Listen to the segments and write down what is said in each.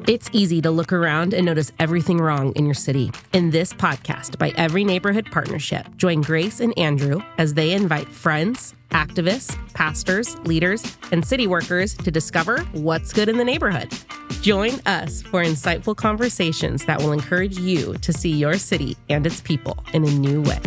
It's easy to look around and notice everything wrong in your city. In this podcast by Every Neighborhood Partnership, join Grace and Andrew as they invite friends, activists, pastors, leaders, and city workers to discover what's good in the neighborhood. Join us for insightful conversations that will encourage you to see your city and its people in a new way.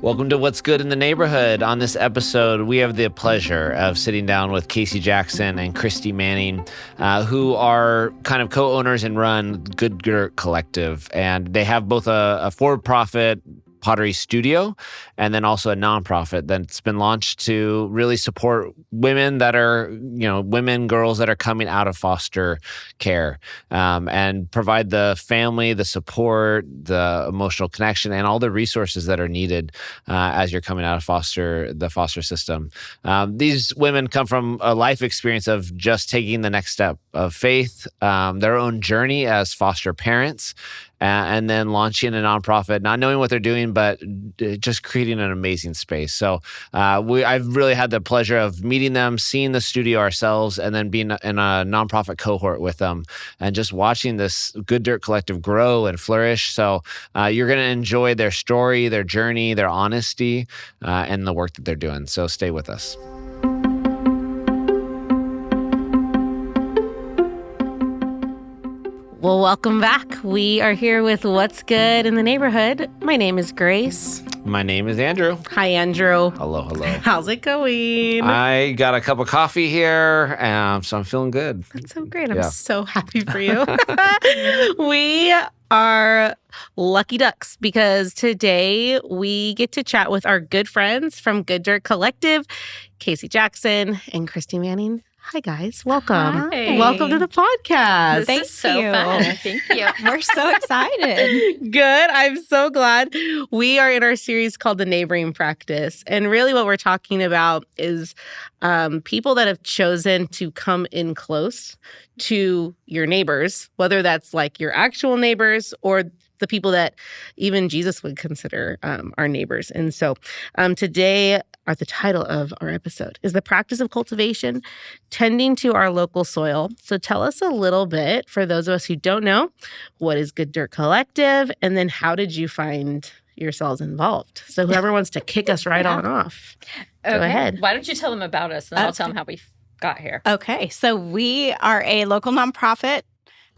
Welcome to What's Good in the Neighborhood. On this episode, we have the pleasure of sitting down with Kasey Jackson and Christy Manning, who are kind of co-owners and run Good Dirt Collective. And they have both a for-profit pottery studio and then also a nonprofit that's been launched to really support women that are, girls that are coming out of foster care, and provide the family, the support, the emotional connection, and all the resources that are needed as you're coming out of the foster system. These women come from a life experience of just taking the next step of faith, their own journey as foster parents, and then launching a nonprofit, not knowing what they're doing, but just creating an amazing space. So I've really had the pleasure of meeting them, seeing the studio ourselves, and then being in a nonprofit cohort with them, and just watching this Good Dirt Collective grow and flourish. So you're going to enjoy their story, their journey, their honesty, and the work that they're doing. So stay with us. Well, welcome back. We are here with What's Good in the Neighborhood. My name is Grace. My name is Andrew. Hi, Andrew. Hello. How's it going? I got a cup of coffee here, so I'm feeling good. That's so great. I'm so happy for you. We are lucky ducks because today we get to chat with our good friends from Good Dirt Collective, Kasey Jackson and Christy Manning. Hi, guys. Welcome. Hi. Welcome to the podcast. This is so fun. Thank you. We're so excited. Good. I'm so glad. We are in our series called The Neighboring Practice. And really what we're talking about is people that have chosen to come in close to your neighbors, whether that's like your actual neighbors or the people that even Jesus would consider our neighbors. And so today, the title of our episode is The Practice of Cultivation, Tending to Our Local Soil. So tell us a little bit, for those of us who don't know, what is Good Dirt Collective? And then how did you find yourselves involved? So whoever wants to kick us right on off, go ahead. Why don't you tell them about us, and then I'll tell them how we got here. Okay, so we are a local nonprofit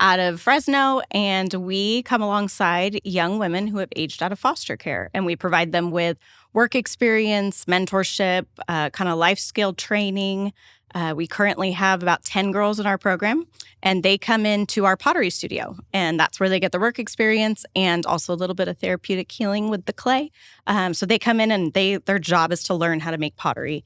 out of Fresno, and we come alongside young women who have aged out of foster care, and we provide them with work experience, mentorship, kind of life skill training. We currently have about 10 girls in our program, and they come into our pottery studio, and that's where they get the work experience and also a little bit of therapeutic healing with the clay. So they come in and their job is to learn how to make pottery.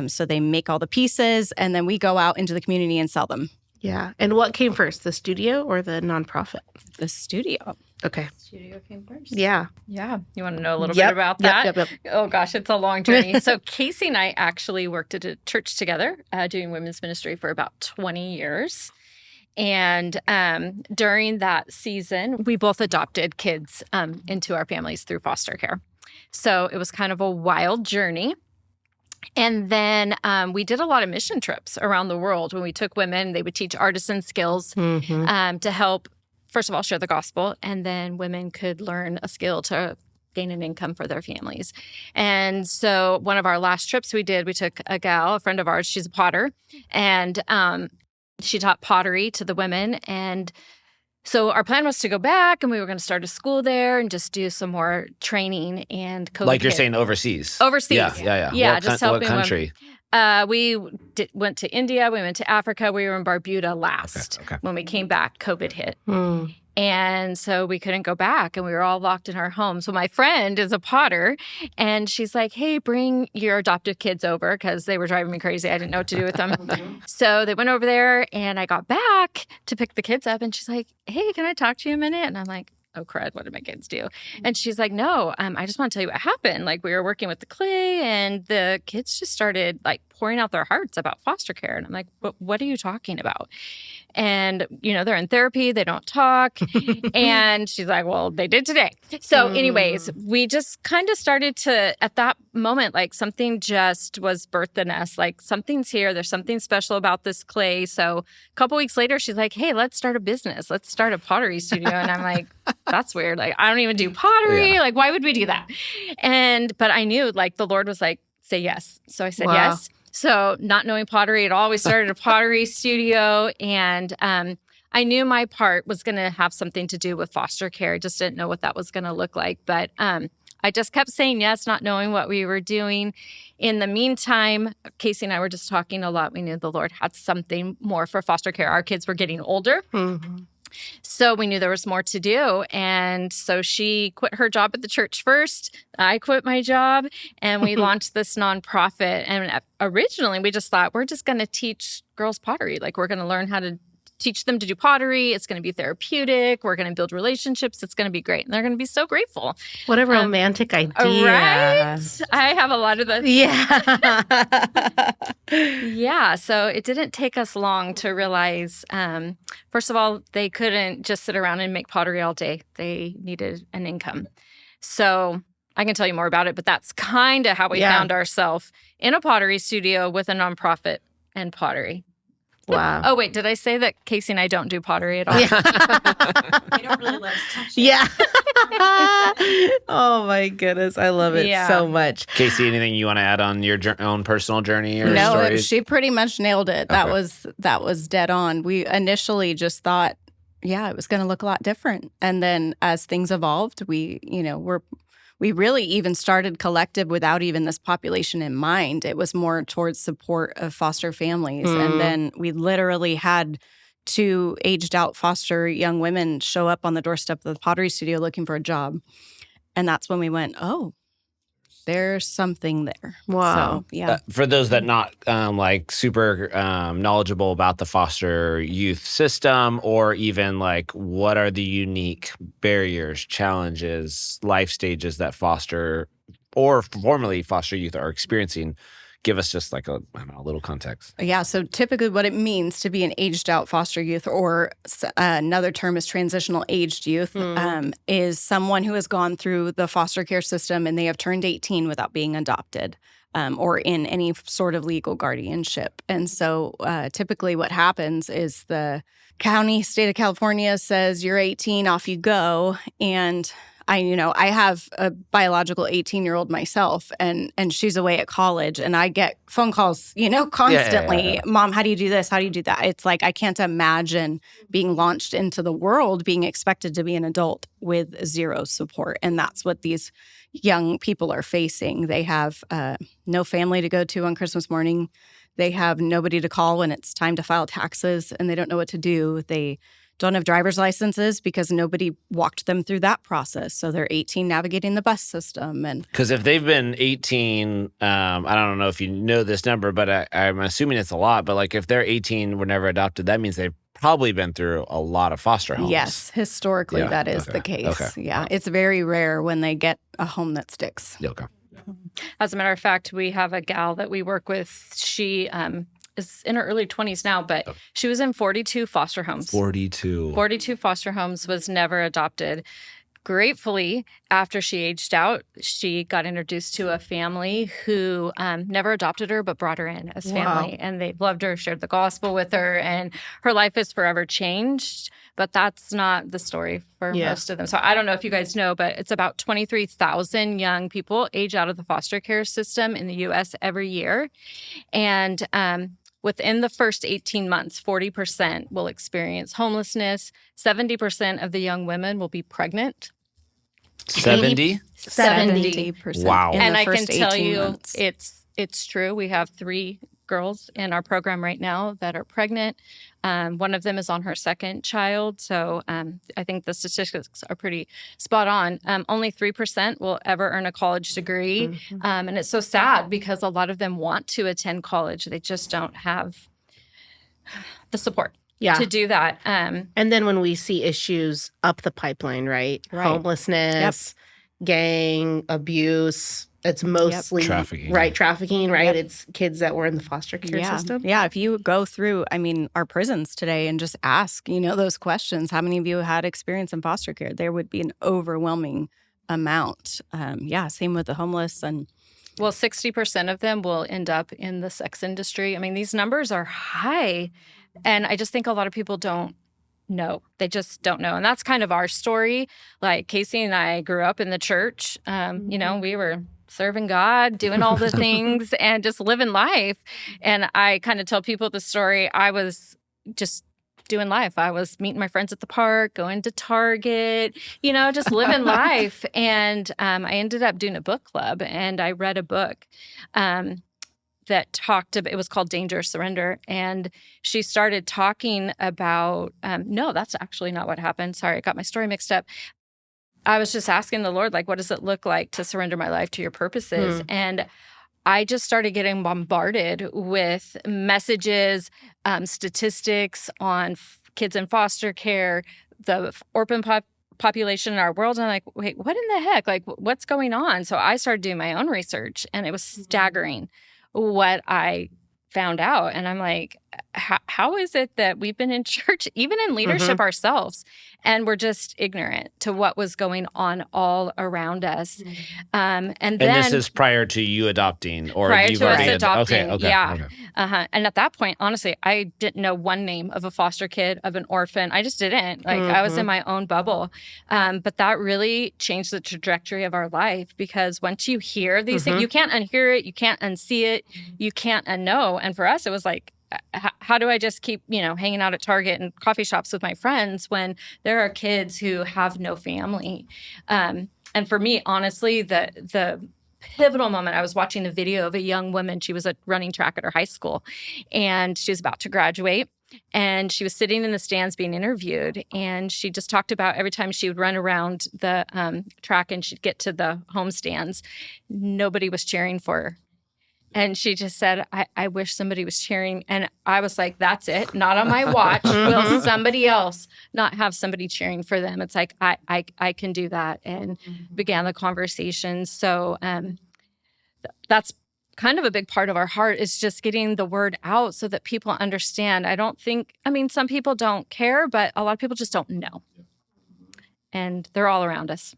So they make all the pieces, and then we go out into the community and sell them. Yeah. And what came first, the studio or the nonprofit? The studio. Okay. Studio came first. Yeah. Yeah. You want to know a little bit about that? Yep. Oh, gosh, it's a long journey. So Kasey and I actually worked at a church together doing women's ministry for about 20 years. And during that season, we both adopted kids into our families through foster care. So it was kind of a wild journey. And then we did a lot of mission trips around the world. When we took women, they would teach artisan skills to help, first of all, share the gospel. And then women could learn a skill to gain an income for their families. And so one of our last trips we took a friend of ours, she's a potter, and she taught pottery to the women. And so our plan was to go back, and we were going to start a school there and just do some more training. And COVID Like you're hit. saying overseas? Overseas. Yeah. Yeah, just helping what country? We went to India. We went to Africa. We were in Barbuda last. Okay. When we came back, COVID hit. And so we couldn't go back, and we were all locked in our home. So my friend is a potter, and she's like, hey, bring your adoptive kids over, because they were driving me crazy. I didn't know what to do with them. So they went over there, and I got back to pick the kids up, and she's like, hey, can I talk to you a minute? And I'm like, oh, crud, what did my kids do? And she's like, no, I just want to tell you what happened. Like, we were working with the clay, and the kids just started like pouring out their hearts about foster care. And I'm like, what are you talking about? And, they're in therapy, they don't talk. And she's like, well, they did today. So anyways, we just kind of started to, at that moment, like something just was birthed in us, like something's here. There's something special about this clay. So a couple weeks later, she's like, hey, let's start a business. Let's start a pottery studio. And I'm like, that's weird. Like, I don't even do pottery. Yeah. Like, why would we do that? But I knew like the Lord was like, say yes. So I said yes. So not knowing pottery at all, we started a pottery studio, and I knew my part was going to have something to do with foster care. I just didn't know what that was going to look like. But I just kept saying yes, not knowing what we were doing. In the meantime, Kasey and I were just talking a lot. We knew the Lord had something more for foster care. Our kids were getting older. Mm-hmm. So we knew there was more to do. And so she quit her job at the church first. I quit my job, and we launched this nonprofit. And originally we just thought, we're just going to teach girls pottery. Like, we're going to learn how to teach them to do pottery. It's going to be therapeutic. We're going to build relationships. It's going to be great. And they're going to be so grateful. What a romantic idea. Right? I have a lot of those. Yeah. Yeah. So it didn't take us long to realize, first of all, they couldn't just sit around and make pottery all day. They needed an income. So I can tell you more about it, but that's kind of how we found ourselves in a pottery studio with a nonprofit and pottery. Wow. Oh, wait, did I say that Kasey and I don't do pottery at all? Yeah. We don't really let us touch it. Yeah. Oh, my goodness. I love it so much. Kasey, anything you want to add on your own personal journey or No, stories? she pretty much nailed it. Okay. That was dead on. We initially just thought, it was going to look a lot different. And then as things evolved, we really even started Collective without even this population in mind. It was more towards support of foster families. And then we literally had 2 aged out foster young women show up on the doorstep of the pottery studio looking for a job. And that's when we went, oh, there's something there. Wow. So, yeah. For those that not like super knowledgeable about the foster youth system, or even like what are the unique barriers, challenges, life stages that foster or formerly foster youth are experiencing, give us just like a little context. Yeah, so typically what it means to be an aged out foster youth, or another term is transitional aged youth, is someone who has gone through the foster care system and they have turned 18 without being adopted or in any sort of legal guardianship. And so typically what happens is the state of California says, you're 18, off you go. And I have a biological 18-year-old myself, and she's away at college, and I get phone calls, constantly. Yeah. Mom, how do you do this? How do you do that? It's like I can't imagine being launched into the world, being expected to be an adult with zero support. And that's what these young people are facing. They have no family to go to on Christmas morning. They have nobody to call when it's time to file taxes, and they don't know what to do. They don't have driver's licenses because nobody walked them through that process. So they're 18 navigating the bus system. And because if they've been 18, I don't know if you know this number, but I'm assuming it's a lot. But like if they're 18, were never adopted, that means they've probably been through a lot of foster homes. yes, historically that is the case. Okay. Yeah, it's very rare when they get a home that sticks. Okay. As a matter of fact, we have a gal that we work with. She is in her early 20s now, but she was in 42 foster homes. 42 foster homes, was never adopted. Gratefully, after she aged out, she got introduced to a family who never adopted her, but brought her in as family. And they loved her, shared the gospel with her, and her life is forever changed. But that's not the story for most of them. So I don't know if you guys know, but it's about 23,000 young people age out of the foster care system in the U.S. every year. And within the first 18 months, 40% will experience homelessness. 70% of the young women will be pregnant. 70? 70%. Wow. And I can tell 18 you months. it's true. We have 3 girls in our program right now that are pregnant. One of them is on her 2nd child. So I think the statistics are pretty spot on. Only 3% will ever earn a college degree. Mm-hmm. And it's so sad because a lot of them want to attend college. They just don't have the support to do that. And then when we see issues up the pipeline, right? Homelessness, gang abuse, it's mostly Trafficking. right, trafficking, right? Yep. It's kids that were in the foster care system. Yeah, if you go through, our prisons today and just ask, those questions, how many of you had experience in foster care? There would be an overwhelming amount. Same with the homeless. And Well, 60% of them will end up in the sex industry. I mean, these numbers are high. And I just think a lot of people don't know. They just don't know. And that's kind of our story. Like Kasey and I grew up in the church. We were serving God, doing all the things and just living life. And I kind of tell people the story. I was just doing life. I was meeting my friends at the park, going to Target, just living life. And I ended up doing a book club, and I read a book that talked about, it was called Dangerous Surrender. And she started talking about, no, that's actually not what happened. Sorry, I got my story mixed up. I was just asking the Lord, like, what does it look like to surrender my life to your purposes? And I just started getting bombarded with messages, statistics on kids in foster care, the orphan population in our world. And I'm like, wait, what in the heck? Like, what's going on? So I started doing my own research, and it was staggering what I found out. And I'm like, how is it that we've been in church, even in leadership ourselves, and we're just ignorant to what was going on all around us? And this is prior to you adopting, or prior you've to us already adopting. Okay. And at that point, honestly, I didn't know one name of a foster kid, of an orphan. I just didn't. Like, I was in my own bubble. But that really changed the trajectory of our life, because once you hear these things, you can't unhear it, you can't unsee it, you can't unknow. And for us, it was like, how do I just keep, hanging out at Target and coffee shops with my friends when there are kids who have no family? And for me, honestly, the pivotal moment, I was watching a video of a young woman. She was running track at her high school, and she was about to graduate. And she was sitting in the stands being interviewed. And she just talked about every time she would run around the track and she'd get to the home stands, nobody was cheering for her. And she just said, I wish somebody was cheering. And I was like, that's it. Not on my watch. Will somebody else not have somebody cheering for them? It's like, I can do that. And began the conversation. So that's kind of a big part of our heart, is just getting the word out so that people understand. Some people don't care, but a lot of people just don't know. And they're all around us.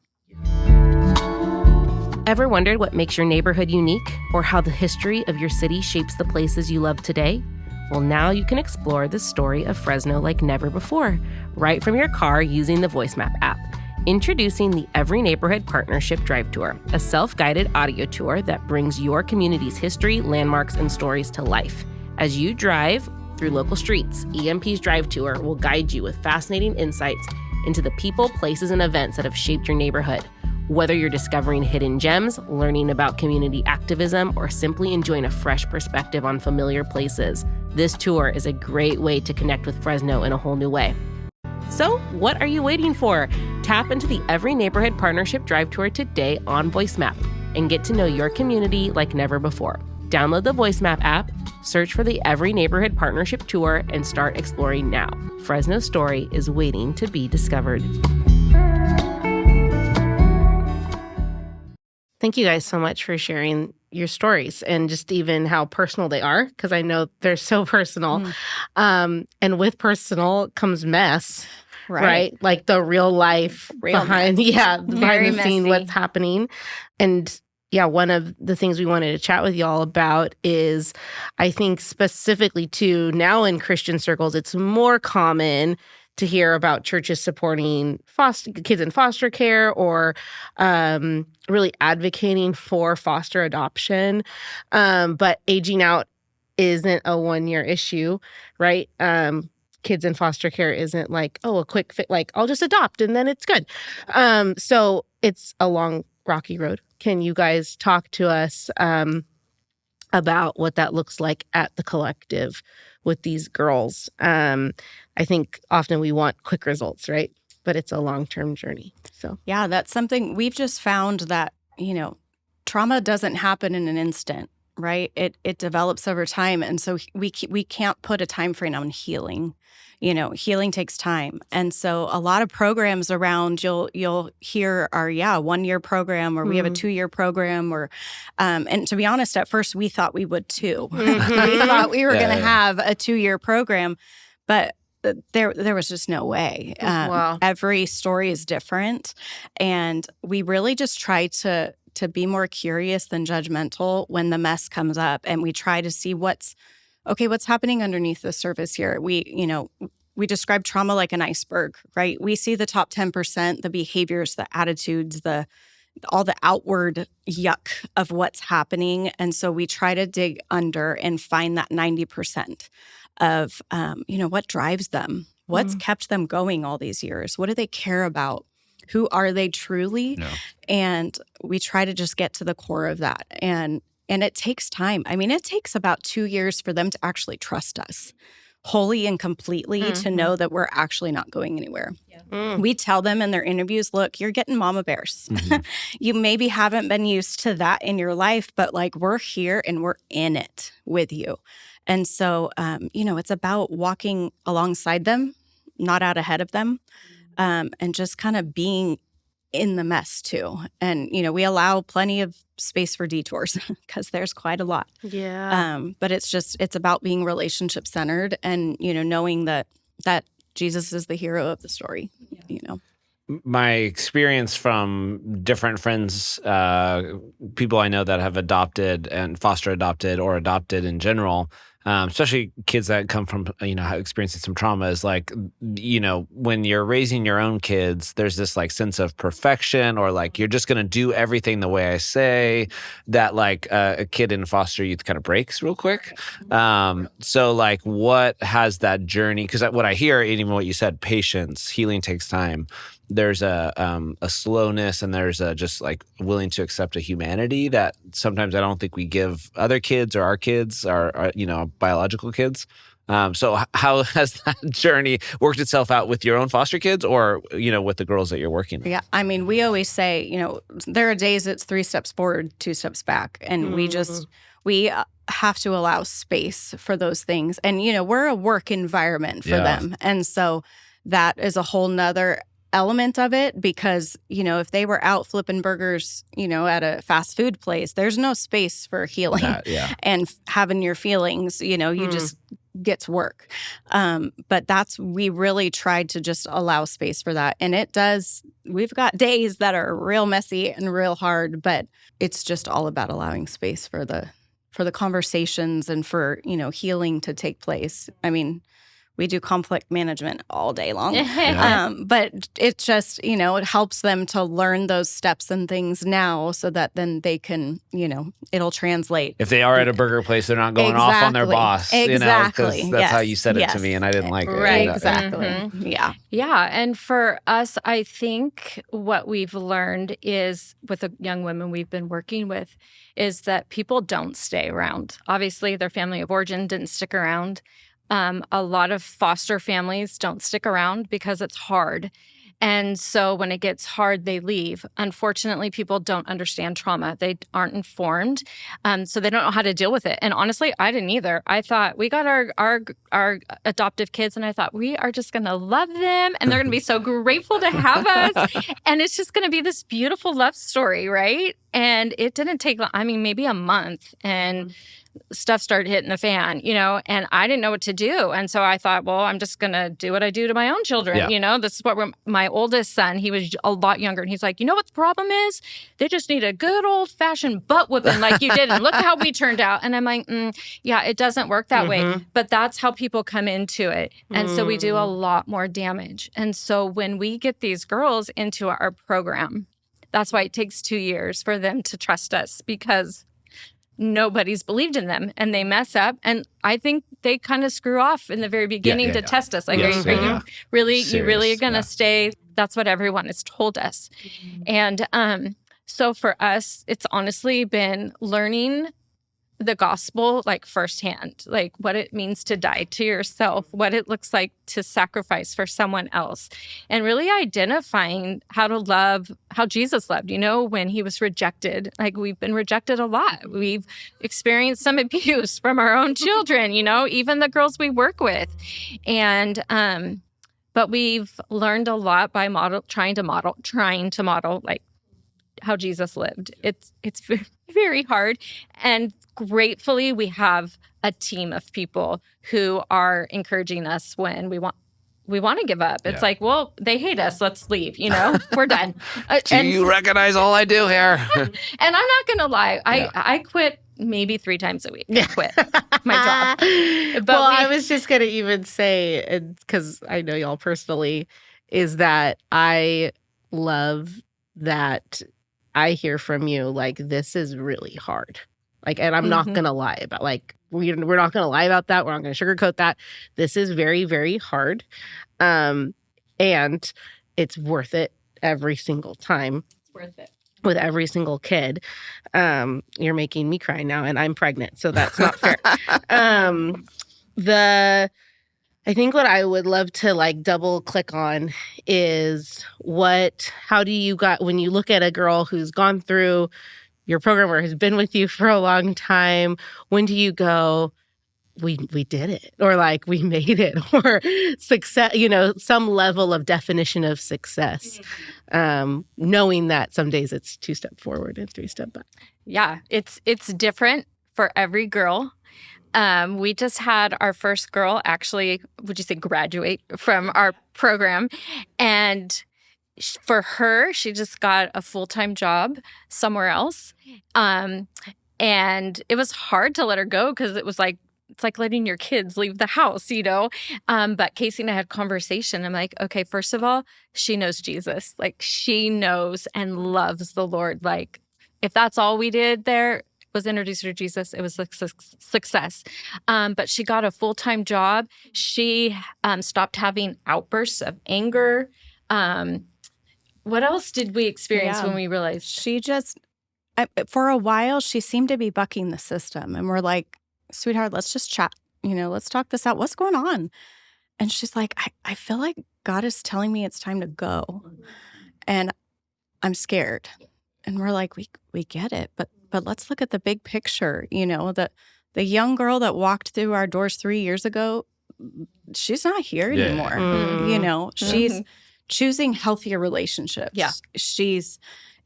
Ever wondered what makes your neighborhood unique, or how the history of your city shapes the places you love today? Well, now you can explore the story of Fresno like never before, right from your car using the VoiceMap app. Introducing the Every Neighborhood Partnership Drive Tour, a self-guided audio tour that brings your community's history, landmarks, and stories to life. As you drive through local streets, EMP's Drive Tour will guide you with fascinating insights into the people, places, and events that have shaped your neighborhood. Whether you're discovering hidden gems, learning about community activism, or simply enjoying a fresh perspective on familiar places, this tour is a great way to connect with Fresno in a whole new way. So, what are you waiting for? Tap into the Every Neighborhood Partnership Drive Tour today on VoiceMap and get to know your community like never before. Download the VoiceMap app, search for the Every Neighborhood Partnership Tour, and start exploring now. Fresno's story is waiting to be discovered. Thank you guys so much for sharing your stories, and just even how personal they are, because I know they're so personal. And with personal comes mess, right? Like the real life behind the scene, what's happening. And one of the things we wanted to chat with y'all about is, I think specifically too, now in Christian circles, it's more common to hear about churches supporting kids in foster care, or really advocating for foster adoption. But aging out isn't a one-year issue, right? Kids in foster care isn't like, a quick fix, like I'll just adopt and then it's good. So it's a long, rocky road. Can you guys talk to us about what that looks like at the collective with these girls? I think often we want quick results, right? But it's a long-term journey. So that's something we've just found, that trauma doesn't happen in an instant, right? It develops over time. And so we can't put a time frame on healing. Healing takes time. And so a lot of programs around you'll hear are 1-year program, or we have a 2-year program, or and to be honest, at first we thought we would too. We thought we were going to have a 2-year program, but there was just no way. Wow. Every story is different, and we really just try to be more curious than judgmental when the mess comes up, and we try to see what's happening underneath the surface here. We describe trauma like an iceberg, right? We see the top 10%, the behaviors, the attitudes, all the outward yuck of what's happening. And so we try to dig under and find that 90% of, what drives them, what's kept them going all these years, what do they care about, who are they truly? No. And we try to just get to the core of that. And it takes time. I mean, it takes about 2 years for them to actually trust us wholly and completely, to know that we're actually not going anywhere. We tell them in their interviews, look, you're getting mama bears. You maybe haven't been used to that in your life, but like, we're here and we're in it with you. And so, it's about walking alongside them, not out ahead of them, and just kind of being in the mess too. And, we allow plenty of space for detours because there's quite a lot. Yeah. But it's about being relationship centered and, knowing that Jesus is the hero of the story, My experience from different friends, people I know that have adopted and foster adopted or adopted in general, especially kids that come from, experiencing some trauma, is like, when you're raising your own kids, there's this like sense of perfection, or like, you're just going to do everything the way I say, that like a kid in foster youth kind of breaks real quick. So like, what has that journey? Because what I hear, even what you said, patience, healing takes time. There's a slowness, and there's a just like willing to accept a humanity that sometimes I don't think we give other kids or our kids, our biological kids. So how has that journey worked itself out with your own foster kids, or with the girls that you're working with? Yeah, I mean, we always say, there are days it's 3 steps forward, 2 steps back, and we have to allow space for those things. And we're a work environment for them, and so that is a whole nother element of it, because if they were out flipping burgers at a fast food place, there's no space for healing and having your feelings. You just get to work. But we really tried to just allow space for that, and we've got days that are real messy and real hard, but it's just all about allowing space for the conversations and for healing to take place. I mean, we do conflict management all day long. But it just, it helps them to learn those steps and things now, so that then they can, it'll translate. If they are at a burger place, they're not going off on their boss. Exactly. Because that's how you said it to me, and I didn't like it. Right. Exactly. Yeah. Yeah. And for us, I think what we've learned is, with the young women we've been working with, is that people don't stay around. Obviously, their family of origin didn't stick around. A lot of foster families don't stick around because it's hard. And so when it gets hard, they leave. Unfortunately, people don't understand trauma. They aren't informed. So they don't know how to deal with it. And honestly, I didn't either. I thought we got our adoptive kids, and I thought we are just going to love them, and they're going to be so grateful to have us. And it's just going to be this beautiful love story, right? And it didn't take, maybe a month. And stuff started hitting the fan, and I didn't know what to do. And so I thought, well, I'm just going to do what I do to my own children. This is what my oldest son, he was a lot younger, and he's like, what the problem is? They just need a good old fashioned butt whooping like you did. And look how we turned out. And I'm like, it doesn't work that way. But that's how people come into it. And so we do a lot more damage. And so when we get these girls into our program, that's why it takes 2 years for them to trust us, because nobody's believed in them, and they mess up. And I think they kind of screw off in the very beginning to test us. Like, are you really going to stay? That's what everyone has told us. And so for us, it's honestly been learning the gospel like firsthand, like what it means to die to yourself, what it looks like to sacrifice for someone else, and really identifying how to love how Jesus loved, when he was rejected. Like we've been rejected a lot. We've experienced some abuse from our own children, even the girls we work with. And, but we've learned a lot by trying to model like how Jesus lived. It's very hard. And gratefully, we have a team of people who are encouraging us when we want to give up. It's like, well, they hate us. Let's leave. We're done. Do you recognize all I do here? And I'm not going to lie. I quit maybe 3 times a week. I quit my job. But I was just going to even say, because I know y'all personally, is that I love that I hear from you, like, this is really hard. Like, and I'm not going to lie about, like, we're not going to lie about that. We're not going to sugarcoat that. This is very, very hard. And it's worth it every single time. It's worth it. With every single kid. You're making me cry now, and I'm pregnant, so that's not fair. I think what I would love to like double click on is how do you when you look at a girl who's gone through your program or has been with you for a long time, when do you go, we did it, or like we made it, or success, some level of definition of success, knowing that some days it's 2 step forward and 3 step back. Yeah, it's different for every girl. We just had our first girl actually, would you say, graduate from our program. And for her, she just got a full-time job somewhere else. And it was hard to let her go because it's like letting your kids leave the house, But Kasey and I had conversation. I'm like, okay, first of all, she knows Jesus. Like she knows and loves the Lord. Like if that's all we did there was introduce her to Jesus, it was a success. But she got a full-time job. She stopped having outbursts of anger. What else did we experience when we realized? She just, for a while, she seemed to be bucking the system. And we're like, sweetheart, let's just chat. Let's talk this out. What's going on? And she's like, I feel like God is telling me it's time to go. And I'm scared. And we're like, we get it. But let's look at the big picture. The young girl that walked through our doors 3 years ago, she's not here anymore. She's choosing healthier relationships. Yeah. She's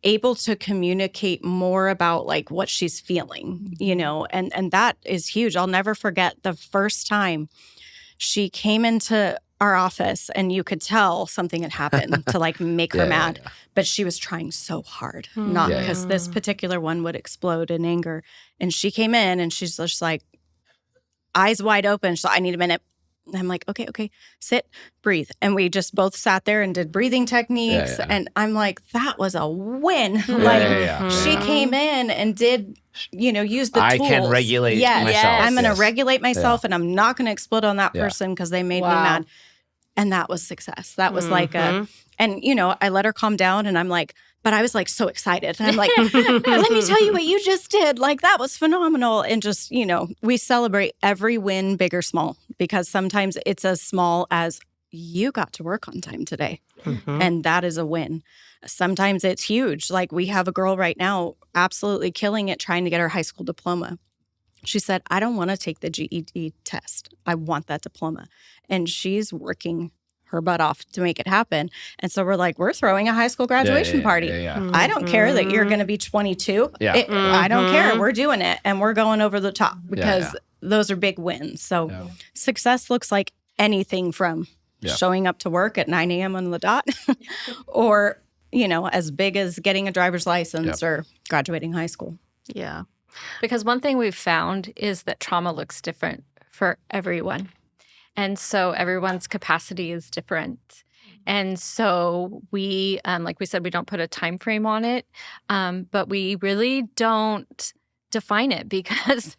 able to communicate more about like what she's feeling, and that is huge. I'll never forget the first time she came into our office and you could tell something had happened to like make her mad, but she was trying so hard, not because this particular one would explode in anger. And she came in and she's just like eyes wide open. She's like, I need a minute. And I'm like, okay, sit, breathe. And we just both sat there and did breathing techniques. And I'm like, that was a win. She came in and did, use the tools. I can regulate myself. I'm going to regulate myself and I'm not going to explode on that person because they made me mad. And that was success. That was like and I let her calm down and I'm like, but I was like so excited. And I'm like, let me tell you what you just did. Like that was phenomenal. And just, we celebrate every win, big or small, because sometimes it's as small as you got to work on time today. And that is a win. Sometimes it's huge. Like we have a girl right now absolutely killing it trying to get her high school diploma. She said, I don't want to take the GED test. I want that diploma. And she's working her butt off to make it happen. And so we're like, we're throwing a high school graduation party. I don't care that you're going to be 22. I don't care. We're doing it. And we're going over the top because those are big wins. So success looks like anything from showing up to work at 9 a.m. on the dot or, as big as getting a driver's license or graduating high school. Yeah. Because one thing we've found is that trauma looks different for everyone. And so everyone's capacity is different. And so we, like we said, we don't put a time frame on it, but we really don't define it because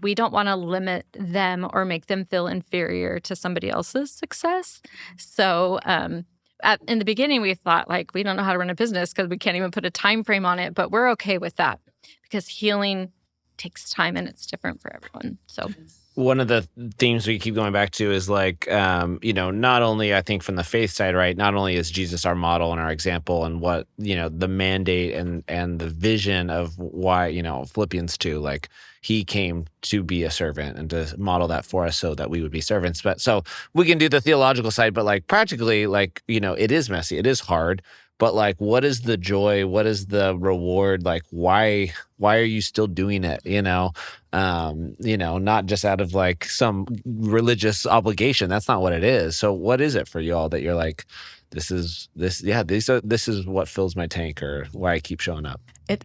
we don't want to limit them or make them feel inferior to somebody else's success. So in the beginning, we thought, like, we don't know how to run a business because we can't even put a time frame on it, but we're okay with that because healing takes time and it's different for everyone. So one of the themes we keep going back to is like, not only I think from the faith side, right? Not only is Jesus our model and our example and what, the mandate and the vision of why, Philippians 2, like he came to be a servant and to model that for us so that we would be servants. But so we can do the theological side, but like practically, like, it is messy. It is hard. But like, what is the joy? What is the reward? Like, why are you still doing it? Not just out of like some religious obligation. That's not what it is. So what is it for y'all that you're like, this is what fills my tank, or why I keep showing up?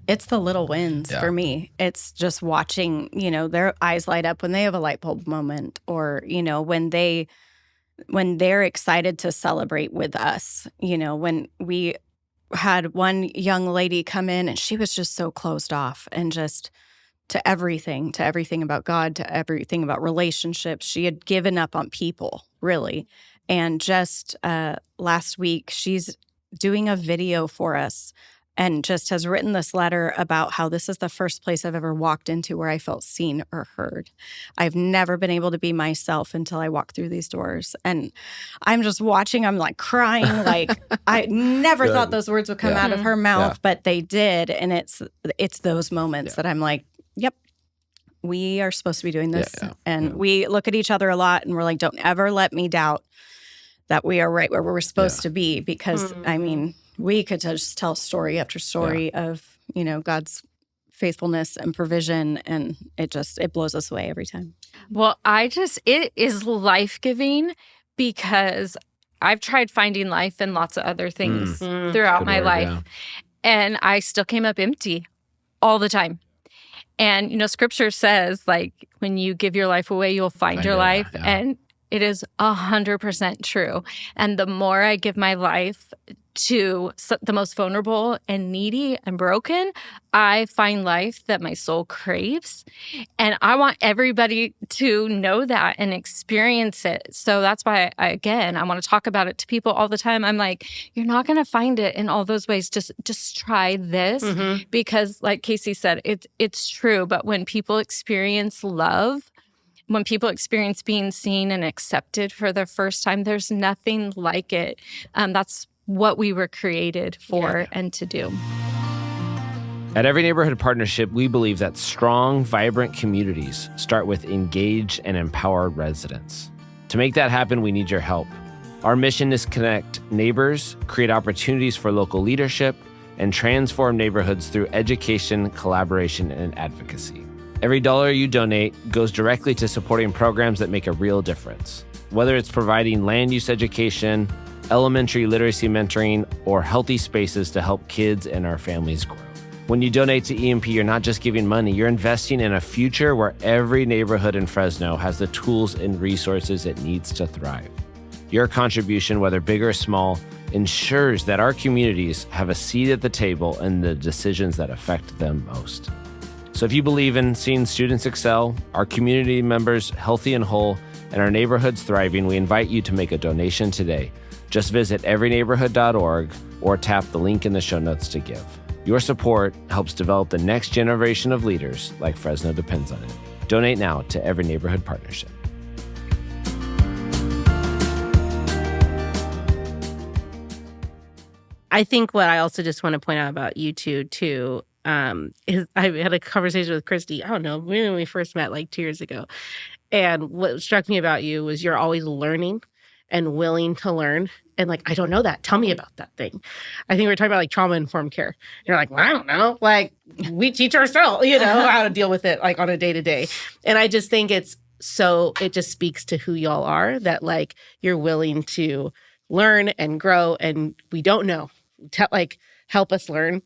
It's the little wins for me. It's just watching, their eyes light up when they have a light bulb moment, or, when they're excited to celebrate with us. When we had one young lady come in and she was just so closed off and just to everything about God, to everything about relationships. She had given up on people, really. And just last week, she's doing a video for us and just has written this letter about how this is the first place I've ever walked into where I felt seen or heard. I've never been able to be myself until I walked through these doors. And I'm just watching, I'm like crying, like I never thought those words would come out of her mouth, but they did. And it's those moments that I'm like, yep, we are supposed to be doing this. And we look at each other a lot and we're like, don't ever let me doubt that we are right where we're supposed to be. Because I mean, we could just tell story after story of, God's faithfulness and provision, and it blows us away every time. Well, it is life-giving because I've tried finding life in lots of other things throughout my life, and I still came up empty all the time. And, Scripture says, like, when you give your life away, you'll find your life. Yeah. And it is 100% true. And the more I give my life to the most vulnerable and needy and broken, I find life that my soul craves. And I want everybody to know that and experience it. So that's why, I want to talk about it to people all the time. I'm like, you're not going to find it in all those ways. Just try this. Because like Kasey said, it's true. But when people experience love, when people experience being seen and accepted for the first time, there's nothing like it. That's what we were created for and to do. At Every Neighborhood Partnership, we believe that strong, vibrant communities start with engaged and empowered residents. To make that happen, we need your help. Our mission is to connect neighbors, create opportunities for local leadership, and transform neighborhoods through education, collaboration, and advocacy. Every dollar you donate goes directly to supporting programs that make a real difference. Whether it's providing land use education, elementary literacy mentoring, or healthy spaces to help kids and our families grow. When you donate to EMP, you're not just giving money, you're investing in a future where every neighborhood in Fresno has the tools and resources it needs to thrive. Your contribution, whether big or small, ensures that our communities have a seat at the table in the decisions that affect them most. So if you believe in seeing students excel, our community members healthy and whole, and our neighborhoods thriving, we invite you to make a donation today. Just visit everyneighborhood.org or tap the link in the show notes to give. Your support helps develop the next generation of leaders like Fresno depends on it. Donate now to Every Neighborhood Partnership. I think what I also just want to point out about you two, too, is I had a conversation with Christy, I don't know, when we first met like 2 years ago. And what struck me about you was you're always learning and willing to learn. And like, I don't know that. Tell me about that thing. I think we were talking about like trauma-informed care. You're like, well, I don't know. Like, we teach ourselves, how to deal with it like on a day-to-day. And I just think it just speaks to who y'all are, that like you're willing to learn and grow, and we don't know. Help us learn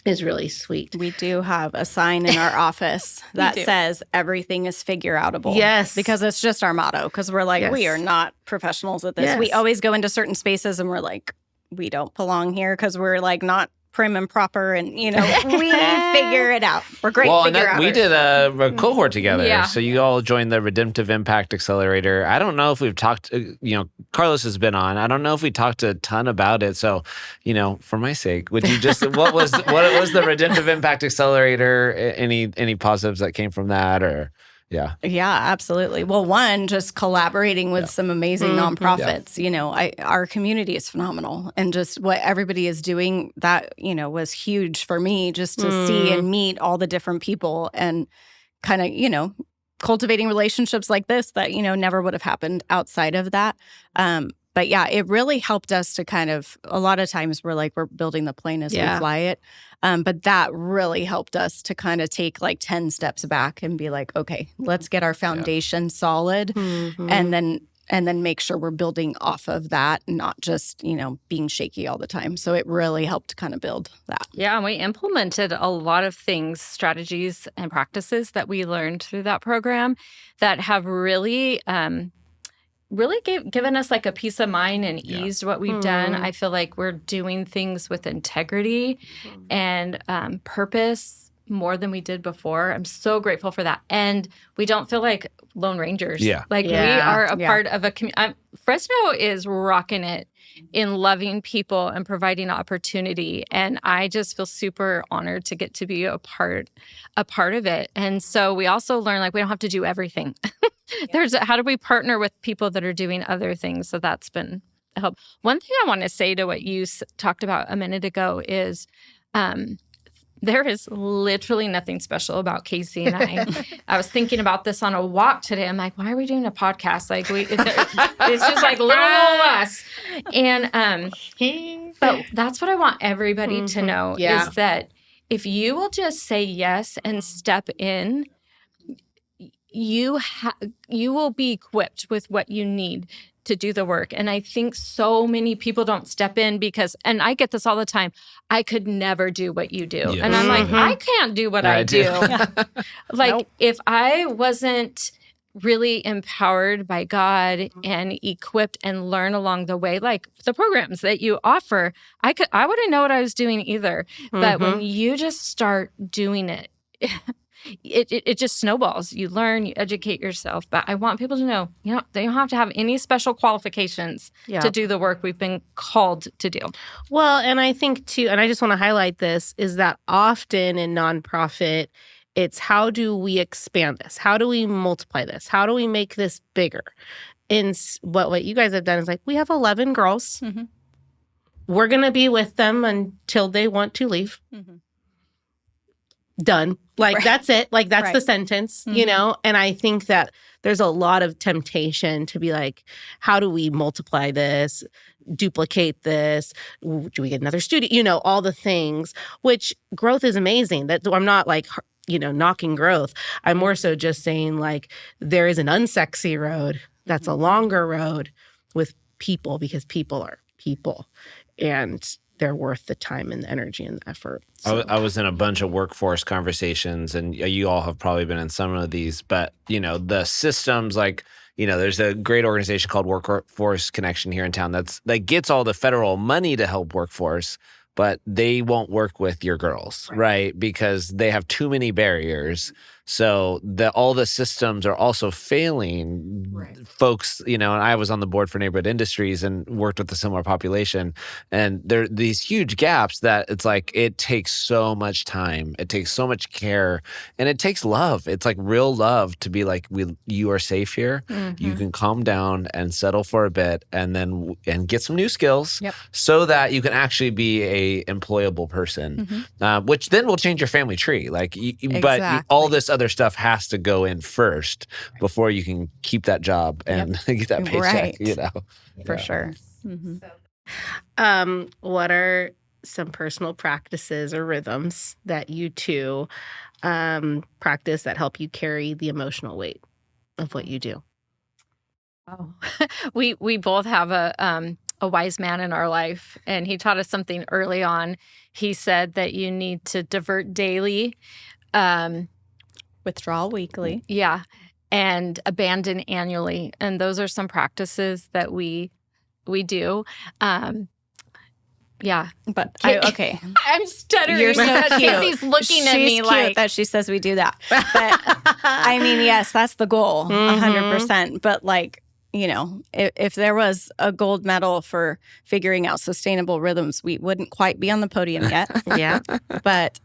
is really sweet. We do have a sign in our office that says everything is figure-outable. Yes. Because it's just our motto. Because we're like, we are not professionals at this. Yes. We always go into certain spaces and we're like, we don't belong here because we're like not prim and proper, and we figure it out. We're great figure-outers. We did a cohort together. Yeah. So you all joined the Redemptive Impact Accelerator. I don't know if we've talked, Carlos has been on. I don't know if we talked a ton about it. So, for my sake, would you just, what was the Redemptive Impact Accelerator? Any positives that came from that, or? Yeah. Yeah, absolutely. Well, one, just collaborating with some amazing nonprofits. Our community is phenomenal. And just what everybody is doing, that, was huge for me, just to see and meet all the different people and kind of, cultivating relationships like this that, never would have happened outside of that. But yeah, it really helped us to kind of, a lot of times we're building the plane as we fly it. But that really helped us to kind of take 10 steps back and be like, okay, let's get our foundation solid and then make sure we're building off of that, not just, being shaky all the time. So it really helped kind of build that. Yeah, and we implemented a lot of things, strategies and practices that we learned through that program that have really given us a peace of mind and eased what we've done. I feel like we're doing things with integrity and purpose more than we did before. I'm so grateful for that. And we don't feel like Lone Rangers. We are a part of a community. Fresno is rocking it in loving people and providing opportunity. And I just feel super honored to get to be a part of it. And so we also learn we don't have to do everything. There's how do we partner with people that are doing other things? So that's been a help. One thing I want to say to what you talked about a minute ago is there is literally nothing special about Kasey and I. I was thinking about this on a walk today. I'm like, why are we doing a podcast? It's just little old us. And but that's what I want everybody to know is that if you will just say yes and step in, you will be equipped with what you need to do the work. And I think so many people don't step in because, and I get this all the time, I could never do what you do. Yes. And I'm like, I can't do what I do. If I wasn't really empowered by God and equipped and learn along the way, like the programs that you offer, I wouldn't know what I was doing either. But when you just start doing it, it just snowballs. You learn, you educate yourself. But I want people to know, they don't have to have any special qualifications to do the work we've been called to do. Well, and I think too, and I just want to highlight this, is that often in nonprofit, it's how do we expand this? How do we multiply this? How do we make this bigger? And what you guys have done is we have 11 girls. We're going to be with them until they want to leave. Done. That's it. That's the sentence, And I think that there's a lot of temptation to be how do we multiply this, duplicate this? Do we get another studio? All the things, which growth is amazing. That I'm not knocking growth. I'm more so just saying there is an unsexy road that's a longer road with people, because people are people and they're worth the time and the energy and the effort. So. I was in a bunch of workforce conversations, and you all have probably been in some of these, but the systems there's a great organization called Workforce Connection here in town that gets all the federal money to help workforce, but they won't work with your girls, right? Because they have too many barriers. So all the systems are also failing folks, and I was on the board for Neighborhood Industries and worked with a similar population. And there are these huge gaps that it's it takes so much time. It takes so much care, and it takes love. It's real love to be you are safe here. You can calm down and settle for a bit and get some new skills so that you can actually be a employable person, which then will change your family tree. But all this other stuff has to go in first before you can keep that job and get that paycheck, For sure. What are some personal practices or rhythms that you two practice that help you carry the emotional weight of what you do? Oh, we both have a wise man in our life, and he taught us something early on. He said that you need to divert daily, withdraw weekly, and abandon annually. And those are some practices that we do. Yeah. But okay. I'm stuttering. You're so because cute. Casey's looking at She's me cute like that she says we do that. But I mean, yes, that's the goal, 100%. But like, if there was a gold medal for figuring out sustainable rhythms, we wouldn't quite be on the podium yet. Yeah. But,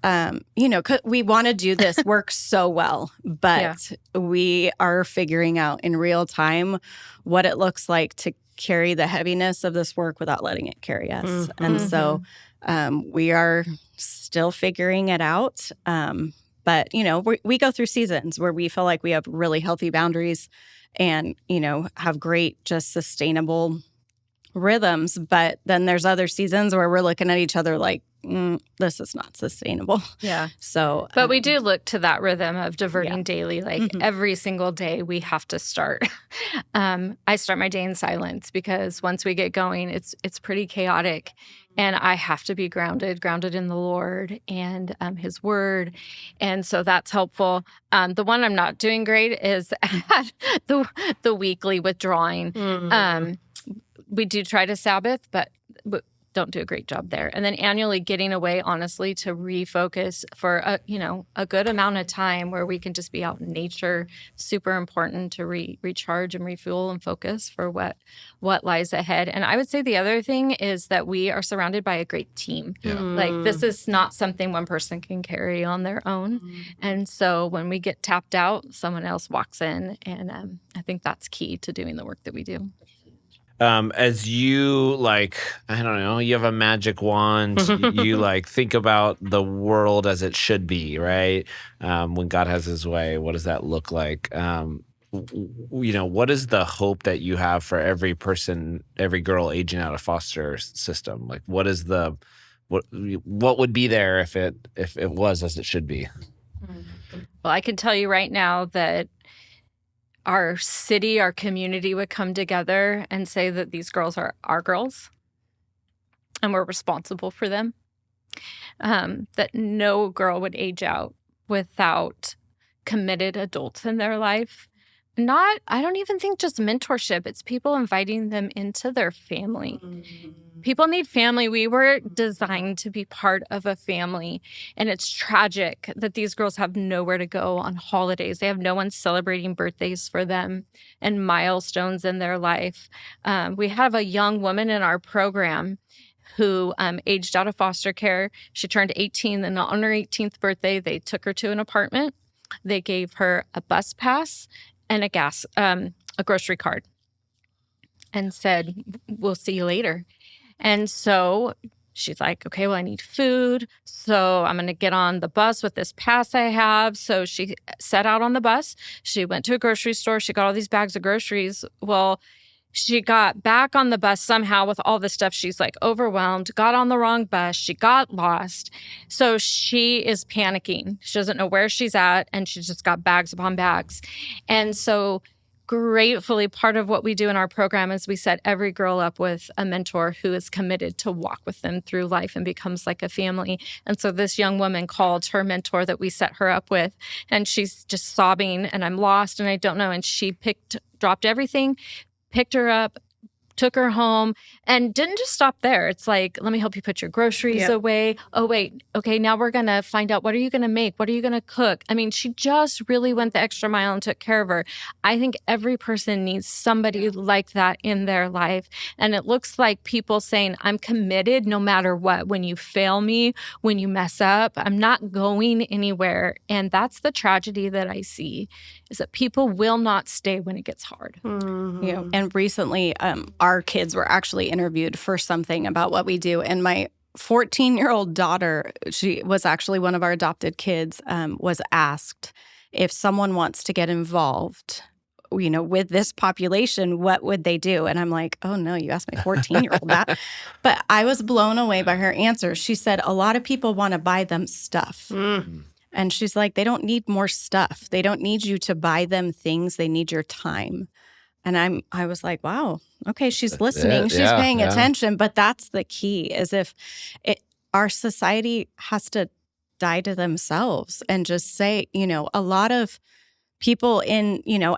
we want to do this work so well, but we are figuring out in real time what it looks like to carry the heaviness of this work without letting it carry us. And so we are still figuring it out. But, we go through seasons where we feel like we have really healthy boundaries and, have great, just sustainable rhythms. But then there's other seasons where we're looking at each other like, this is not sustainable. Yeah. So, but we do look to that rhythm of diverting daily. Like every single day we have to start. I start my day in silence because once we get going, it's pretty chaotic. And I have to be grounded in the Lord and His Word. And so that's helpful. The one I'm not doing great is at the weekly withdrawing. We do try to Sabbath, but don't do a great job there. And then annually getting away, honestly, to refocus for a good amount of time where we can just be out in nature. Super important to recharge and refuel and focus for what lies ahead. And I would say the other thing is that we are surrounded by a great team. Yeah. Like this is not something one person can carry on their own. And so when we get tapped out, someone else walks in. And I think that's key to doing the work that we do. As you I don't know, you have a magic wand, you think about the world as it should be, right? When God has His way, what does that look like? What is the hope that you have for every person, every girl aging out of foster system? Like, what is what would be there if it was as it should be? Well, I can tell you right now that our city, our community would come together and say that these girls are our girls and we're responsible for them. That no girl would age out without committed adults in their life. I don't even think just mentorship. It's people inviting them into their family. People need family. We were designed to be part of a family. And it's tragic that these girls have nowhere to go on holidays. They have no one celebrating birthdays for them and milestones in their life. We have a young woman in our program who aged out of foster care. She turned 18, and on her 18th birthday, they took her to an apartment. They gave her a bus pass and a grocery card and said, we'll see you later. And so she's like, okay, well, I need food. So I'm going to get on the bus with this pass I have. So she set out on the bus. She went to a grocery store. She got all these bags of groceries. Well, she got back on the bus somehow with all this stuff. She's overwhelmed, got on the wrong bus. She got lost. So she is panicking. She doesn't know where she's at. And she's just got bags upon bags. And so gratefully, part of what we do in our program is we set every girl up with a mentor who is committed to walk with them through life and becomes like a family. And so this young woman called her mentor that we set her up with, and she's just sobbing, and I'm lost and I don't know. And she dropped everything, picked her up, took her home, and didn't just stop there. It's like, let me help you put your groceries away. Oh, wait. Okay, now we're going to find out, what are you going to make? What are you going to cook? I mean, she just really went the extra mile and took care of her. I think every person needs somebody like that in their life. And it looks like people saying, I'm committed no matter what. When you fail me, when you mess up, I'm not going anywhere. And that's the tragedy that I see, is that people will not stay when it gets hard. And recently, our kids were actually interviewed for something about what we do. And my 14-year-old daughter, she was actually one of our adopted kids, was asked if someone wants to get involved, with this population, what would they do? And I'm like, oh no, you asked my 14-year-old that. But I was blown away by her answer. She said, a lot of people want to buy them stuff. And she's like, they don't need more stuff. They don't need you to buy them things. They need your time. And I was like, wow, okay, she's listening. She's paying attention. But that's the key, is our society has to die to themselves and just say, a lot of people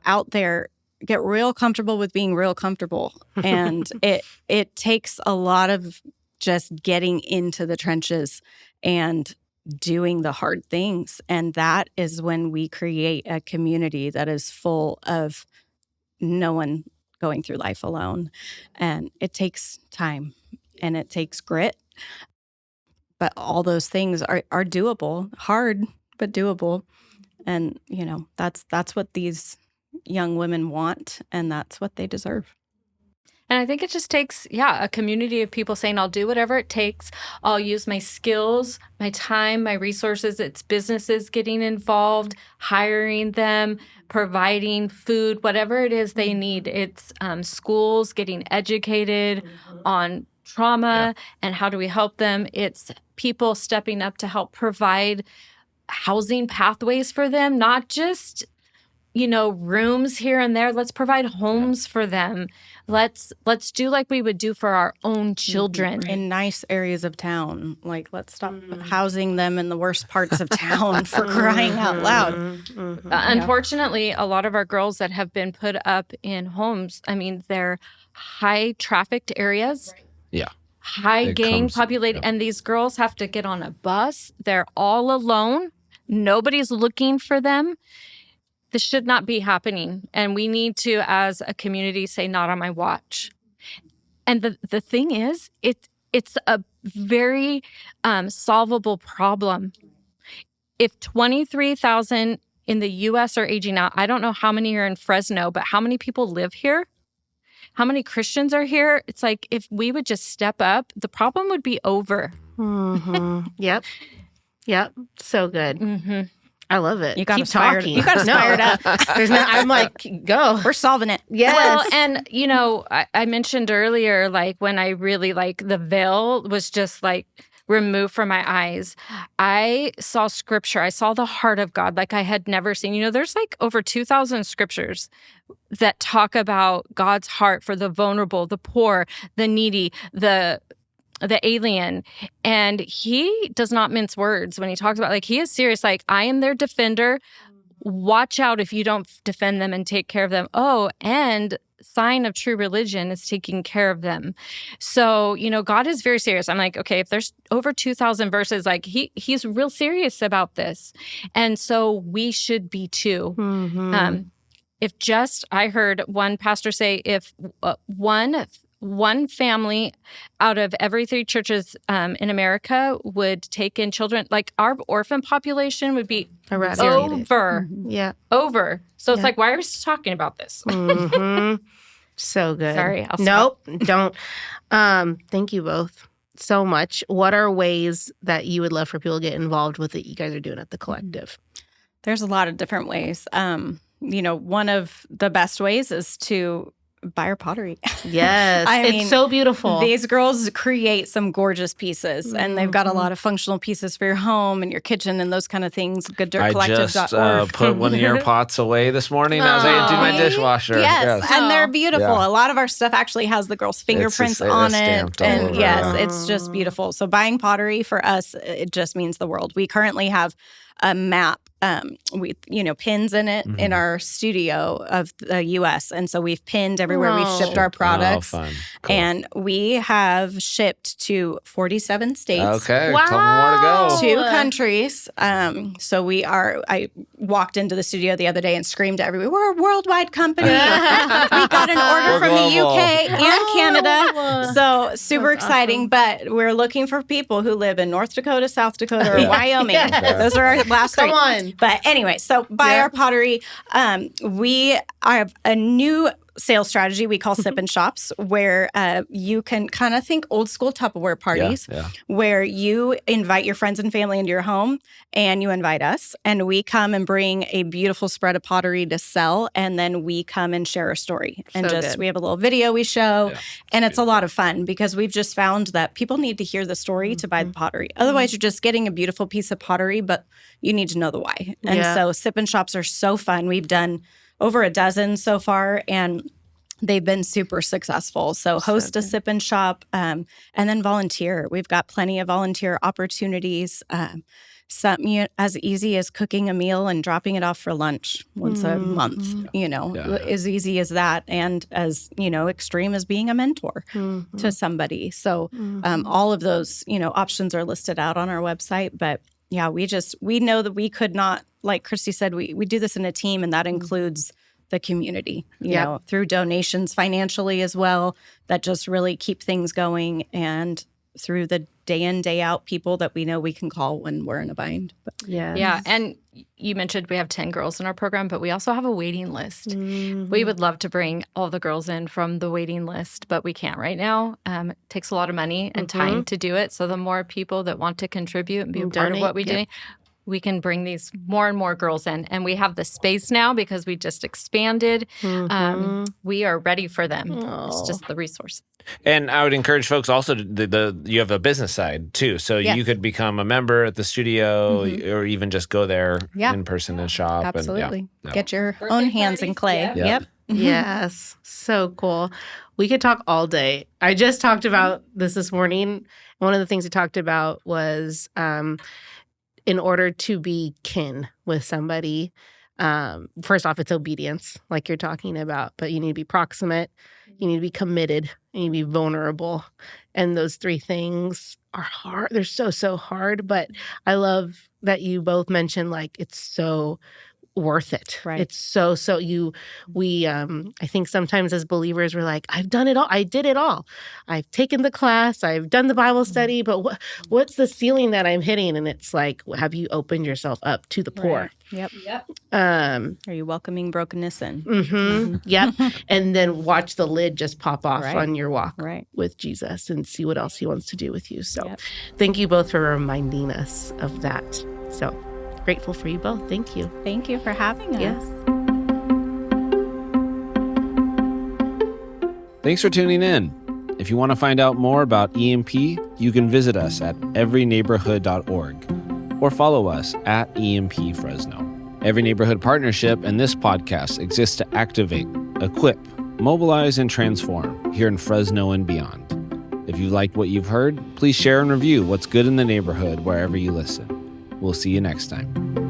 out there get real comfortable with being real comfortable. And it takes a lot of just getting into the trenches and doing the hard things. And that is when we create a community that is full of no one going through life alone. And it takes time and it takes grit. But all those things are doable, hard, but doable. And, that's what these young women want, and that's what they deserve. And I think it just takes, a community of people saying, I'll do whatever it takes. I'll use my skills, my time, my resources. It's businesses getting involved, hiring them, providing food, whatever it is they need. It's schools getting educated on trauma and how do we help them. It's people stepping up to help provide housing pathways for them, not just rooms here and there. Let's provide homes for them. Let's do like we would do for our own children in nice areas of town. Like, let's stop housing them in the worst parts of town for crying out loud. Unfortunately, a lot of our girls that have been put up in homes, they're high trafficked areas. Yeah. High gang populated, and these girls have to get on a bus. They're all alone. Nobody's looking for them. This should not be happening. And we need to, as a community, say, not on my watch. And the thing is, it's a very solvable problem. If 23,000 in the U.S. are aging out, I don't know how many are in Fresno, but how many people live here? How many Christians are here? It's like, if we would just step up, the problem would be over. Yep. So good. I love it. You got Keep talking. You got us fired up. I'm like, go. We're solving it. Yes. Well, and I mentioned earlier, like when I really the veil was just removed from my eyes. I saw scripture. I saw the heart of God like I had never seen. There's over 2,000 scriptures that talk about God's heart for the vulnerable, the poor, the needy, the alien. And he does not mince words when he talks about, he is serious. I am their defender. Watch out if you don't defend them and take care of them. Oh, and sign of true religion is taking care of them. So, God is very serious. I'm like, okay, if there's over 2,000 verses, he's real serious about this. And so we should be too. I heard one pastor say, if one family out of every 3 churches in America would take in children, our orphan population would be over. Over. So it's why are we talking about this? So good. Sorry. Nope, don't. Thank you both so much. What are ways that you would love for people to get involved with that you guys are doing at the collective? There's a lot of different ways. One of the best ways is to buy our pottery. Yes. It's so beautiful. These girls create some gorgeous pieces, and they've got a lot of functional pieces for your home and your kitchen and those kind of things. GoodDirtCollective.org. I just put one of your pots away this morning. I was able to do my dishwasher. Yes, and they're beautiful. Yeah. A lot of our stuff actually has the girls' fingerprints on it. And yes, it's just beautiful. So buying pottery for us, it just means the world. We currently have a map with pins in it in our studio of the U.S. And so we've pinned everywhere we've shipped our products. Fun. Cool. And we have shipped to 47 states. Okay, couple more to go. 2 countries. So I walked into the studio the other day and screamed to everybody, we're a worldwide company. We got an order from the UK and Canada. So super exciting. Awesome. But we're looking for people who live in North Dakota, South Dakota, or Wyoming. Yes. Those are our last 3. Come on. But anyway, so buy our pottery. We have a new sales strategy we call sip and shops, where you can kind of think old school Tupperware parties, where you invite your friends and family into your home and you invite us, and we come and bring a beautiful spread of pottery to sell, and then we come and share a story. And we have a little video we show, and it's a lot of fun because we've just found that people need to hear the story to buy the pottery. Otherwise, you're just getting a beautiful piece of pottery, but you need to know the why. And so sip and shops are so fun. We've done over a dozen so far, and they've been super successful. So host a sip and shop, and then volunteer. We've got plenty of volunteer opportunities. something as easy as cooking a meal and dropping it off for lunch once a month, as easy as that. And as, extreme as being a mentor to somebody. So all of those, options are listed out on our website. But yeah, we know that we could not, like Christy said, we do this in a team, and that includes the community, through donations financially as well, that just really keep things going, and through the day in, day out people that we know we can call when we're in a bind. Yeah. And you mentioned we have 10 girls in our program, but we also have a waiting list. We would love to bring all the girls in from the waiting list, but we can't right now. It takes a lot of money and time to do it. So the more people that want to contribute and be a part of what we do, we can bring these more and more girls in. And we have the space now because we just expanded. We are ready for them. It's just the resource. And I would encourage folks also you have a business side too. So you could become a member at the studio or even just go there in person and shop. Absolutely. And, get your own hands in clay. Yep. Yes. So cool. We could talk all day. I just talked about this morning. One of the things we talked about was in order to be kin with somebody, first off, it's obedience, like you're talking about, but you need to be proximate, you need to be committed, and you need to be vulnerable. And those three things are hard. They're so hard, but I love that you both mentioned, like, it's so worth it. Right. It's so I think sometimes as believers we're like, I've done it all. I did it all. I've taken the class, I've done the Bible study, but what's the ceiling that I'm hitting? And it's like, have you opened yourself up to the poor? Yep. Are you welcoming brokenness in? Yep. And then watch the lid just pop off on your walk with Jesus and see what else he wants to do with you. So thank you both for reminding us of that. So grateful for you both. Thank you. Thank you for having us. Yes. Thanks for tuning in. If you want to find out more about EMP, you can visit us at everyneighborhood.org or follow us at EMP Fresno. Every Neighborhood Partnership and this podcast exists to activate, equip, mobilize, and transform here in Fresno and beyond. If you liked what you've heard, please share and review what's good in the neighborhood wherever you listen. We'll see you next time.